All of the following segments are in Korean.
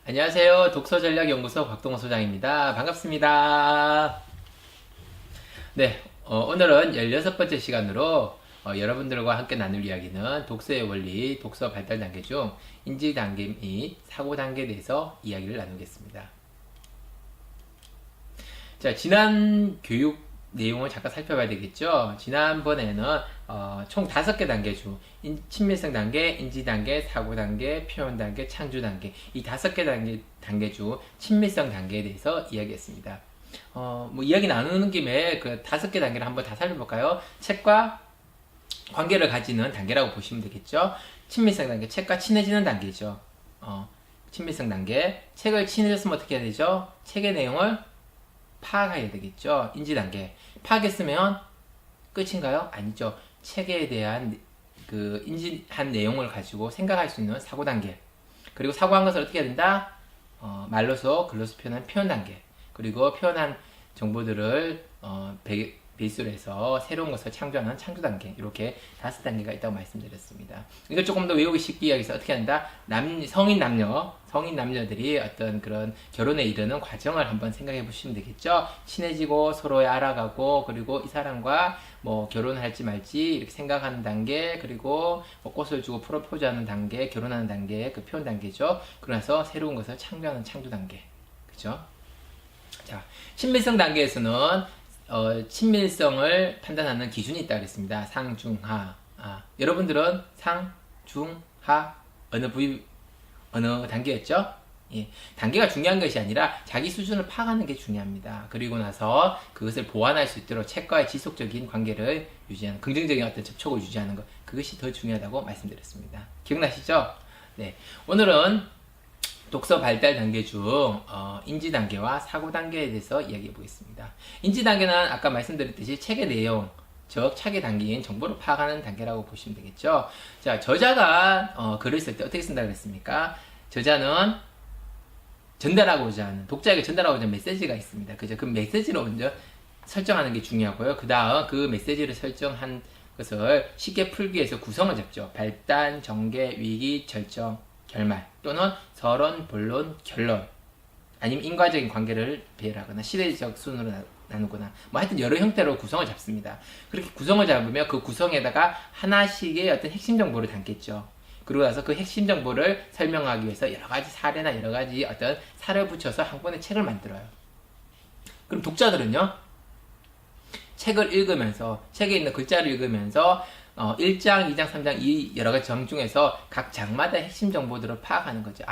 안녕하세요. 독서전략연구소 곽동호 소장입니다. 반갑습니다. 네, 오늘은 16번째 시간으로 여러분들과 함께 나눌 이야기는 독서의 원리, 독서 발달 단계 중 인지 단계 및 사고 단계에 대해서 이야기를 나누겠습니다. 자, 지난 교육 내용을 잠깐 살펴봐야 되겠죠. 지난번에는 총 5개 단계 중 친밀성 단계, 인지 단계, 사고 단계, 표현 단계, 창조 단계 이 5개 단계 중 친밀성 단계에 대해서 이야기했습니다. 뭐 이야기 나누는 김에 그 5개 단계를 한번 다 살펴볼까요? 책과 관계를 가지는 단계라고 보시면 되겠죠. 친밀성 단계, 책과 친해지는 단계죠. 친밀성 단계, 책을 친해졌으면 어떻게 해야 되죠? 책의 내용을 파악해야 되겠죠. 인지 단계. 파악했으면 끝인가요? 아니죠. 책에 대한 그 인지한 내용을 가지고 생각할 수 있는 사고 단계. 그리고 사고한 것을 어떻게 해야 된다? 말로서 글로서 표현한 표현 단계. 그리고 표현한 정보들을 베이스로 해서 새로운 것을 창조하는 창조 단계. 이렇게 5단계가 있다고 말씀드렸습니다. 이걸 조금 더 외우기 쉽게 이야기해서 어떻게 한다? 성인 남녀들이 어떤 그런 결혼에 이르는 과정을 한번 생각해 보시면 되겠죠. 친해지고 서로에 알아가고, 그리고 이 사람과 뭐 결혼할지 말지 이렇게 생각하는 단계, 그리고 뭐 꽃을 주고 프로포즈하는 단계, 결혼하는 단계, 그 표현 단계죠. 그래서 새로운 것을 창조하는 창조 단계. 그죠? 자, 친밀성 단계에서는 친밀성을 판단하는 기준이 있다고 그랬습니다. 상, 중, 하. 여러분들은 상, 중, 하 어느 단계였죠? 예, 단계가 중요한 것이 아니라 자기 수준을 파악하는 게 중요합니다. 그리고 나서 그것을 보완할 수 있도록 책과의 지속적인 관계를 유지하는, 긍정적인 어떤 접촉을 유지하는 것, 그것이 더 중요하다고 말씀드렸습니다. 기억나시죠? 네, 오늘은 독서 발달 단계 중 인지 단계와 사고 단계에 대해서 이야기해 보겠습니다. 인지 단계는 아까 말씀드렸듯이 책의 내용, 즉 책에 담긴 정보를 파악하는 단계라고 보시면 되겠죠. 자, 저자가 글을 쓸 때 어떻게 쓴다고 그랬습니까? 저자는 전달하고자 하는, 독자에게 전달하고자 하는 메시지가 있습니다. 그죠? 그 메시지를 먼저 설정하는 게 중요하고요. 그 다음 그 메시지를 설정한 것을 쉽게 풀기 위해서 구성을 잡죠. 발단, 전개, 위기, 절정, 결말, 또는 서론, 본론, 결론, 아니면 인과적인 관계를 배열하거나 시대적 순으로 나누거나, 뭐 하여튼 여러 형태로 구성을 잡습니다. 그렇게 구성을 잡으면 그 구성에다가 하나씩의 어떤 핵심 정보를 담겠죠. 그러고 나서 그 핵심 정보를 설명하기 위해서 여러 가지 사례나 여러 가지 어떤 사례를 붙여서 한 권의 책을 만들어요. 그럼 독자들은요, 책을 읽으면서, 책에 있는 글자를 읽으면서 1장, 2장, 3장 이 여러 가지 장 중에서 각 장마다 핵심 정보들을 파악하는 거죠.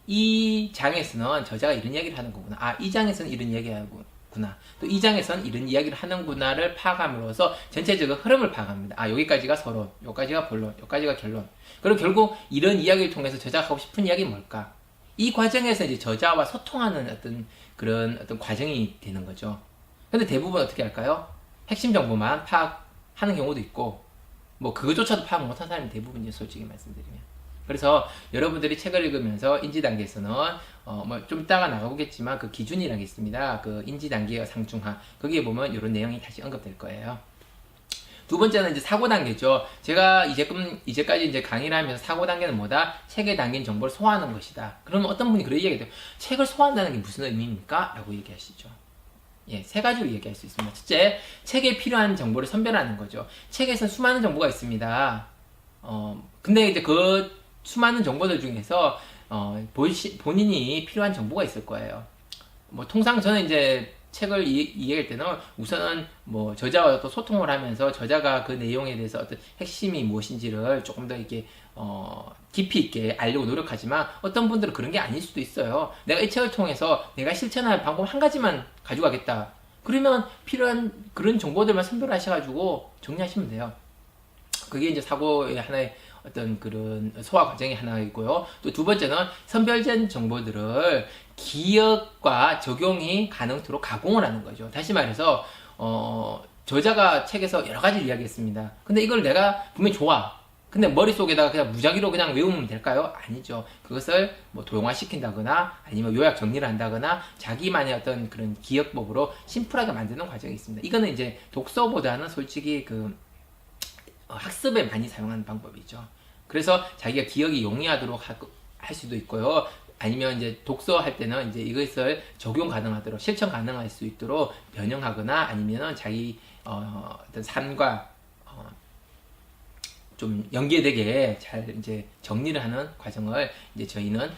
이 장에서는 저자가 이런 이야기를 하는 거구나. 이 장에서는 이런 이야기를 하구나. 또 이 장에서는 이런 이야기를 하는구나를 파악함으로써 전체적인 흐름을 파악합니다. 여기까지가 서론, 여기까지가 본론, 여기까지가 결론. 그리고 결국 이런 이야기를 통해서 저자가 하고 싶은 이야기는 뭘까? 이 과정에서 이제 저자와 소통하는 그런 과정이 되는 거죠. 근데 대부분 어떻게 할까요? 핵심 정보만 파악하는 경우도 있고, 뭐 그거조차도 파악 못한 사람이 대부분이에요, 솔직히 말씀드리면. 그래서 여러분들이 책을 읽으면서 인지 단계에서는 뭐 좀 이따가 나가보겠지만 그 기준이라는 게 있습니다. 그 인지 단계와 상중하, 거기에 보면 이런 내용이 다시 언급될 거예요. 두 번째는 이제 사고 단계죠. 제가 이제까지 이제 강의를 하면서 사고 단계는 뭐다? 책에 담긴 정보를 소화하는 것이다. 그러면 어떤 분이 그런 얘기해요. 책을 소화한다는 게 무슨 의미입니까? 라고 얘기하시죠. 예, 3가지로 얘기할 수 있습니다. 첫째, 책에 필요한 정보를 선별하는 거죠. 책에서 수많은 정보가 있습니다. 근데 이제 그 수많은 정보들 중에서 본인이 필요한 정보가 있을 거예요. 뭐 통상 저는 이제 책을 이해할 때는 우선은 뭐 저자와 또 소통을 하면서 저자가 그 내용에 대해서 어떤 핵심이 무엇인지를 조금 더 이렇게 깊이 있게 알려고 노력하지만, 어떤 분들은 그런 게 아닐 수도 있어요. 내가 이 책을 통해서 내가 실천할 방법 한 가지만 가져가겠다. 그러면 필요한 그런 정보들만 선별하셔가지고 정리하시면 돼요. 그게 이제 사고의 하나의 어떤 그런 소화 과정의 하나이고요. 또 두 번째는 선별된 정보들을 기억과 적용이 가능토록 가공을 하는 거죠. 다시 말해서 저자가 책에서 여러 가지를 이야기했습니다. 근데 이걸 내가 분명히 좋아. 근데 머릿속에다가 그냥 무작위로 그냥 외우면 될까요? 아니죠. 그것을 뭐 도용화시킨다거나 아니면 요약 정리를 한다거나 자기만의 어떤 그런 기억법으로 심플하게 만드는 과정이 있습니다. 이거는 이제 독서보다는 솔직히 학습에 많이 사용하는 방법이죠. 그래서 자기가 기억이 용이하도록 할 수도 있고요. 아니면 이제 독서할 때는 이제 이것을 적용 가능하도록 실천 가능할 수 있도록 변형하거나 아니면은 자기 어떤 삶과 좀 연계되게 잘 이제 정리를 하는 과정을 이제 저희는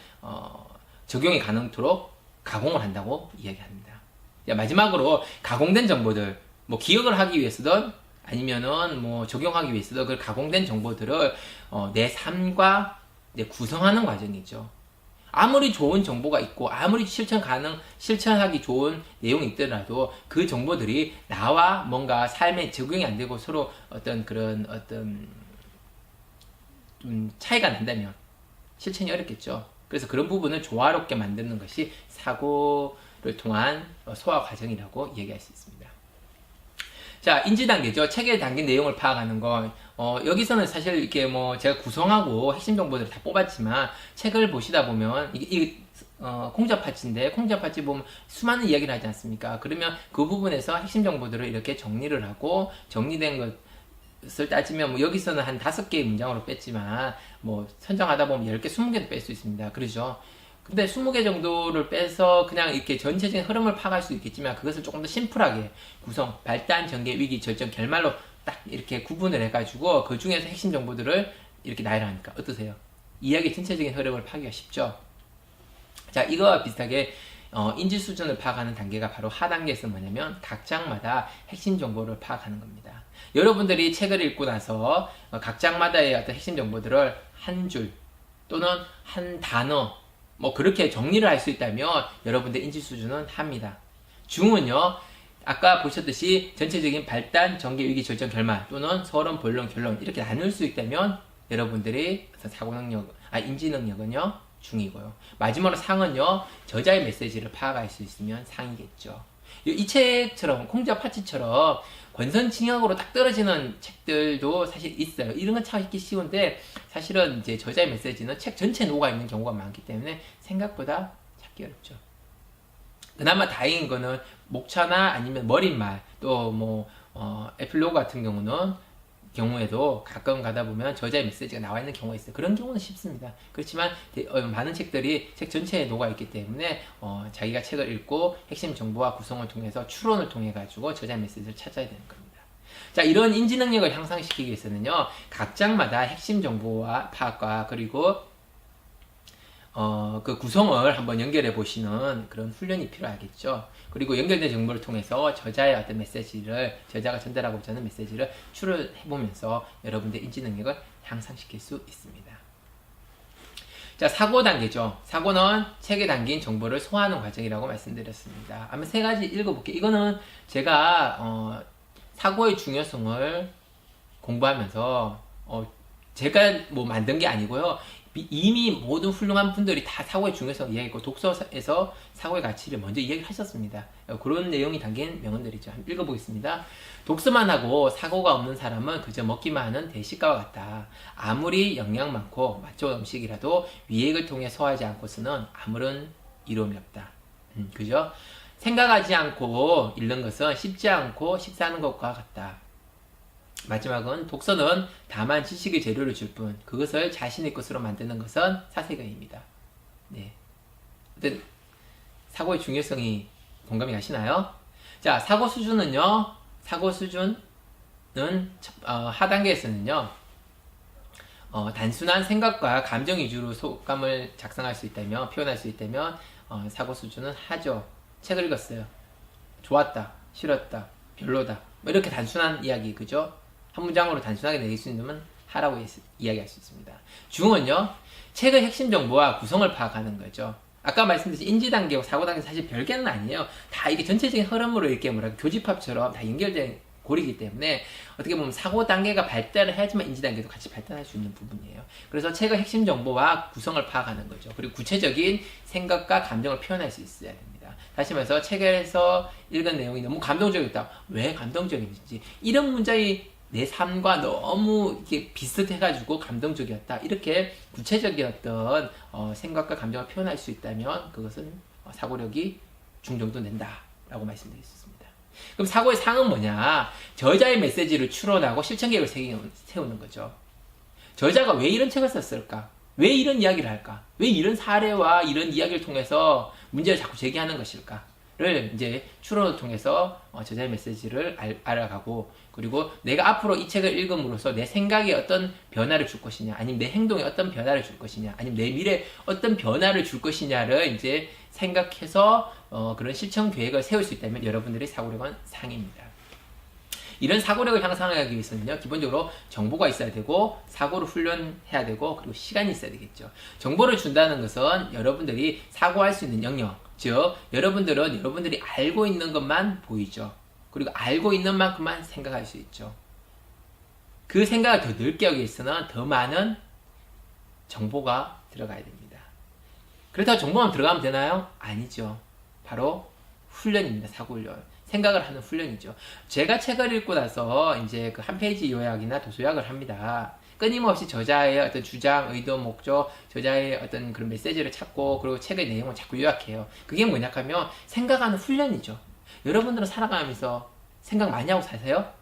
적용이 가능토록 가공을 한다고 이야기합니다. 마지막으로 가공된 정보들, 뭐 기억을 하기 위해서든 아니면은 뭐 적용하기 위해서든 그 가공된 정보들을 내 삶과 이제 구성하는 과정이죠. 아무리 좋은 정보가 있고 아무리 실천하기 좋은 내용이 있더라도 그 정보들이 나와 뭔가 삶에 적용이 안 되고 서로 어떤 그런 좀 차이가 난다면 실천이 어렵겠죠. 그래서 그런 부분을 조화롭게 만드는 것이 사고를 통한 소화 과정이라고 얘기할 수 있습니다. 자, 인지 단계죠. 책에 담긴 내용을 파악하는 거. 여기서는 사실 이렇게 뭐 제가 구성하고 핵심 정보들을 다 뽑았지만 책을 보시다 보면 콩자 파츠인데 콩자 파츠 보면 수많은 이야기를 하지 않습니까? 그러면 그 부분에서 핵심 정보들을 이렇게 정리를 하고 정리된 것을 따지면 뭐 여기서는 한 5개의 문장으로 뺐지만 뭐 선정하다 보면 10개, 20개도 뺄 수 있습니다. 그렇죠? 근데 20개 정도를 빼서 그냥 이렇게 전체적인 흐름을 파악할 수 있겠지만 그것을 조금 더 심플하게 구성, 발단, 전개, 위기, 절정, 결말로 딱 이렇게 구분을 해가지고 그 중에서 핵심 정보들을 이렇게 나열하니까 어떠세요? 이야기 전체적인 흐름을 파악하기가 쉽죠? 자, 이거와 비슷하게 인지 수준을 파악하는 단계가 바로 하단계에서 뭐냐면 각 장마다 핵심 정보를 파악하는 겁니다. 여러분들이 책을 읽고 나서 각 장마다의 어떤 핵심 정보들을 한 줄 또는 한 단어 뭐 그렇게 정리를 할 수 있다면 여러분들 인지 수준은 합니다. 중은요, 아까 보셨듯이 전체적인 발단, 전개, 위기, 절정, 결말 또는 서론, 본론, 결론 이렇게 나눌 수 있다면 여러분들이 사고 능력, 인지 능력은요 중이고요. 마지막으로 상은요, 저자의 메시지를 파악할 수 있으면 상이겠죠. 이 책처럼 콩자 파츠처럼 권선징악으로 딱 떨어지는 책들도 사실 있어요. 이런 건 찾기 쉬운데 사실은 이제 저자의 메시지는 책 전체에 녹아있는 경우가 많기 때문에 생각보다 찾기 어렵죠. 그나마 다행인 거는 목차나 아니면 머릿말 또 뭐 에필로그 같은 경우에도 가끔 가다 보면 저자의 메시지가 나와 있는 경우가 있어요. 그런 경우는 쉽습니다. 그렇지만 많은 책들이 책 전체에 녹아 있기 때문에 자기가 책을 읽고 핵심 정보와 구성을 통해서 추론을 통해 가지고 저자의 메시지를 찾아야 되는 겁니다. 자, 이런 인지 능력을 향상시키기 위해서는요, 각 장마다 핵심 정보와 파악과 그리고 그 구성을 한번 연결해 보시는 그런 훈련이 필요하겠죠. 그리고 연결된 정보를 통해서 저자의 어떤 메시지를, 저자가 전달하고자 하는 메시지를 추론해 보면서 여러분의 인지 능력을 향상시킬 수 있습니다. 자, 사고 단계죠. 사고는 책에 담긴 정보를 소화하는 과정이라고 말씀드렸습니다. 한번 3가지 읽어볼게요. 이거는 제가 사고의 중요성을 공부하면서 제가 뭐 만든 게 아니고요. 이미 모든 훌륭한 분들이 다 사고의 중요성을 이야기했고 독서에서 사고의 가치를 먼저 이야기를 하셨습니다. 그런 내용이 담긴 명언들이죠. 한번 읽어보겠습니다. 독서만 하고 사고가 없는 사람은 그저 먹기만 하는 대식가와 같다. 아무리 영양 많고 맛 좋은 음식이라도 위액을 통해 소화하지 않고서는 아무런 이로움이 없다. 그죠? 생각하지 않고 읽는 것은 씹지 않고 식사하는 것과 같다. 마지막은 독서는 다만 지식의 재료를 줄 뿐 그것을 자신의 것으로 만드는 것은 사색의입니다. 네. 어떤 사고의 중요성이 공감이 가시나요? 자, 사고 수준은요. 사고 수준은 하단계에서는요. 단순한 생각과 감정 위주로 속감을 작성할 수 있다면 표현할 수 있다면 사고 수준은 하죠. 책을 읽었어요. 좋았다, 싫었다, 별로다. 뭐 이렇게 단순한 이야기, 그죠? 한 문장으로 단순하게 내릴 수 있는 하라고 이야기할 수 있습니다. 중은요, 책의 핵심 정보와 구성을 파악하는 거죠. 아까 말씀드린 인지 단계와 사고 단계 사실 별개는 아니에요. 다 이게 전체적인 흐름으로 이렇게 교집합처럼 다 연결된 고리이기 때문에 어떻게 보면 사고 단계가 발달을 해야지만 인지 단계도 같이 발달할 수 있는 부분이에요. 그래서 책의 핵심 정보와 구성을 파악하는 거죠. 그리고 구체적인 생각과 감정을 표현할 수 있어야 됩니다. 다시 말해서 책에서 읽은 내용이 너무 감동적이었다. 왜 감동적인지 이런 문장이 내 삶과 너무 이렇게 비슷해가지고 감동적이었다. 이렇게 구체적인 어떤 생각과 감정을 표현할 수 있다면 그것은 사고력이 중정도 된다라고 말씀드릴 수 있습니다. 그럼 사고의 상은 뭐냐? 저자의 메시지를 추론하고 실천 계획을 세우는 거죠. 저자가 왜 이런 책을 썼을까? 왜 이런 이야기를 할까? 왜 이런 사례와 이런 이야기를 통해서 문제를 자꾸 제기하는 것일까?를 이제 추론을 통해서 저자의 메시지를 알아가고, 그리고 내가 앞으로 이 책을 읽음으로써 내 생각에 어떤 변화를 줄 것이냐, 아니면 내 행동에 어떤 변화를 줄 것이냐, 아니면 내 미래에 어떤 변화를 줄 것이냐를 이제 생각해서 그런 실천 계획을 세울 수 있다면 여러분들의 사고력은 상입니다. 이런 사고력을 향상하기 위해서는요, 기본적으로 정보가 있어야 되고, 사고를 훈련해야 되고, 그리고 시간이 있어야 되겠죠. 정보를 준다는 것은 여러분들이 사고할 수 있는 영역, 즉 여러분들은 여러분들이 알고 있는 것만 보이죠. 그리고 알고 있는 만큼만 생각할 수 있죠. 그 생각을 더 넓게 하기 위해서는 더 많은 정보가 들어가야 됩니다. 그렇다고 정보만 들어가면 되나요? 아니죠. 바로 훈련입니다. 사고 훈련. 생각을 하는 훈련이죠. 제가 책을 읽고 나서 이제 그 한 페이지 요약이나 도서 요약을 합니다. 끊임없이 저자의 어떤 주장, 의도, 목적, 저자의 어떤 그런 메시지를 찾고, 그리고 책의 내용을 자꾸 요약해요. 그게 뭐냐 하면 생각하는 훈련이죠. 여러분들은 살아가면서 생각 많이 하고 사세요?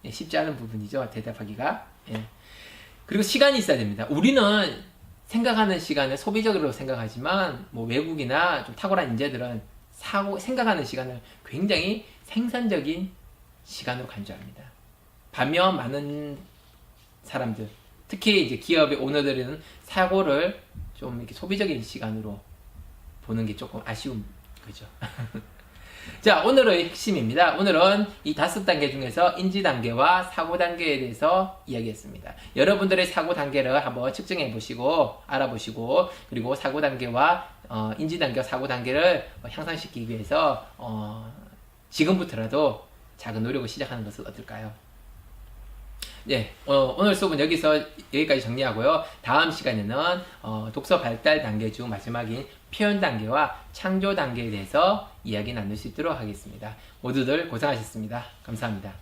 예, 쉽지 않은 부분이죠. 대답하기가. 예. 그리고 시간이 있어야 됩니다. 우리는 생각하는 시간을 소비적으로 생각하지만, 뭐 외국이나 좀 탁월한 인재들은 생각하는 시간을 굉장히 생산적인 시간으로 간주합니다. 반면 많은 사람들, 특히 이제 기업의 오너들은 사고를 좀 이렇게 소비적인 시간으로 보는 게 조금 아쉬운 거죠. 자, 오늘의 핵심입니다. 오늘은 이 5단계 중에서 인지 단계와 사고 단계에 대해서 이야기했습니다. 여러분들의 사고 단계를 한번 측정해 보시고, 알아보시고, 그리고 사고 단계와 인지 단계와 사고 단계를 향상시키기 위해서 지금부터라도 작은 노력을 시작하는 것은 어떨까요? 네, 오늘 수업은 여기까지 정리하고요. 다음 시간에는 독서 발달 단계 중 마지막인 표현 단계와 창조 단계에 대해서 이야기 나눌 수 있도록 하겠습니다. 모두들 고생하셨습니다. 감사합니다.